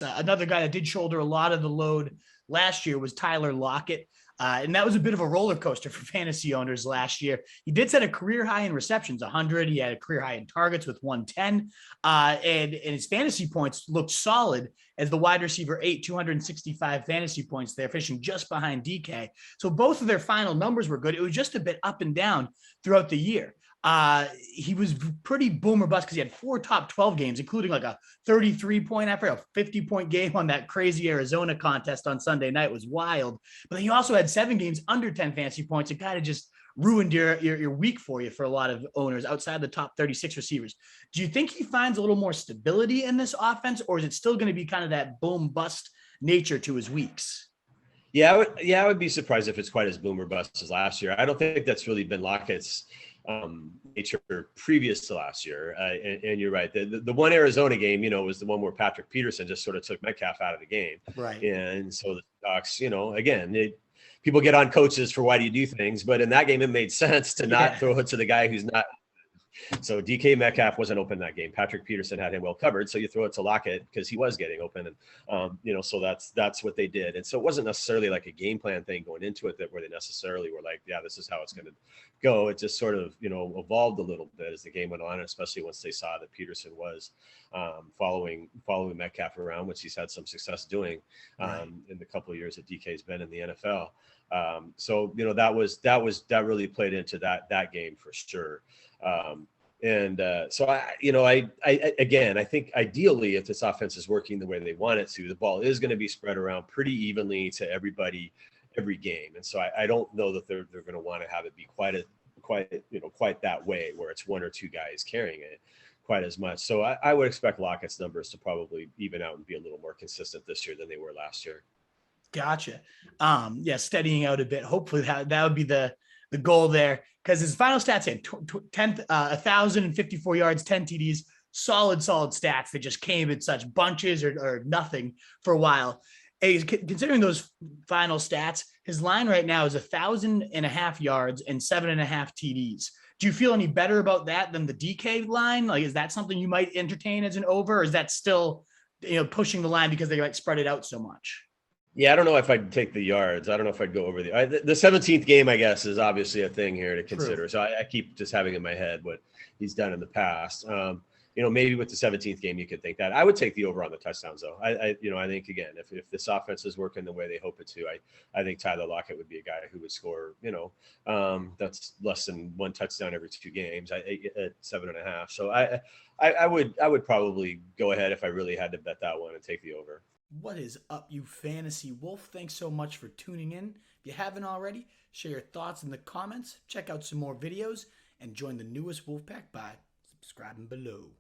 Another guy that did shoulder a lot of the load last year was Tyler Lockett. And that was a bit of a roller coaster for fantasy owners last year. He did set a career high in receptions, 100. He had a career high in targets with 110. And his fantasy points looked solid as the wide receiver 8, 265 fantasy points there, finishing just behind DK. So both of their final numbers were good. It was just a bit up and down throughout the year. He was pretty boomer bust because he had 4 top 12 games, including like a 33-point effort, a 50-point game on that crazy Arizona contest on Sunday night. It was wild. But then he also had 7 games under 10 fantasy points. It kind of just ruined your week for you for a lot of owners outside the top 36 receivers. Do you think he finds a little more stability in this offense, or is it still going to be kind of that boom bust nature to his weeks? Yeah, I would be surprised if it's quite as boom or bust as last year. I don't think that's really been Lockett's nature previous to last year. And you're right. The one Arizona game, was the one where Patrick Peterson just sort of took Metcalf out of the game. Right. And so the Seahawks, again, people get on coaches for why do you do things, but in that game, it made sense to not throw it to the guy who's not. So DK Metcalf wasn't open that game. Patrick Peterson had him well covered. So you throw it to Lockett because he was getting open. And, so that's what they did. And so it wasn't necessarily like a game plan thing going into it where they necessarily were like, yeah, this is how it's going to go. It just sort of, evolved a little bit as the game went on, especially once they saw that Peterson was following Metcalf around, which he's had some success doing in the couple of years that DK's been in the NFL. So, that really played into that game for sure. So I think ideally, if this offense is working the way they want it to, the ball is going to be spread around pretty evenly to everybody every game. And so I don't know that they're going to want to have it be quite that way where it's 1 or 2 guys carrying it quite as much. So I would expect Lockett's numbers to probably even out and be a little more consistent this year than they were last year. Gotcha. Steadying out a bit. Hopefully that would be the goal there, because his final stats had 1,054 yards, 10 TDs, solid stats that just came in such bunches or nothing for a while. Considering those final stats, his line right now is 1,000.5 yards and 7.5 TDs. Do you feel any better about that than the DK line? Like, is that something you might entertain as an over, or is that still, pushing the line because they like spread it out so much? Yeah, I don't know if I'd take the yards. I don't know if I'd go over the 17th game, I guess, is obviously a thing here to consider. True. So I keep just having in my head what he's done in the past. Maybe with the 17th game, you could think that. I would take the over on the touchdowns, though. I think, again, if this offense is working the way they hope it to, I think Tyler Lockett would be a guy who would score, that's less than 1 touchdown every 2 games at 7.5. So I would probably go ahead if I really had to bet that one and take the over. What is up, you fantasy wolf? Thanks so much for tuning in. If you haven't already, share your thoughts in the comments, check out some more videos, and join the newest Wolfpack by subscribing below.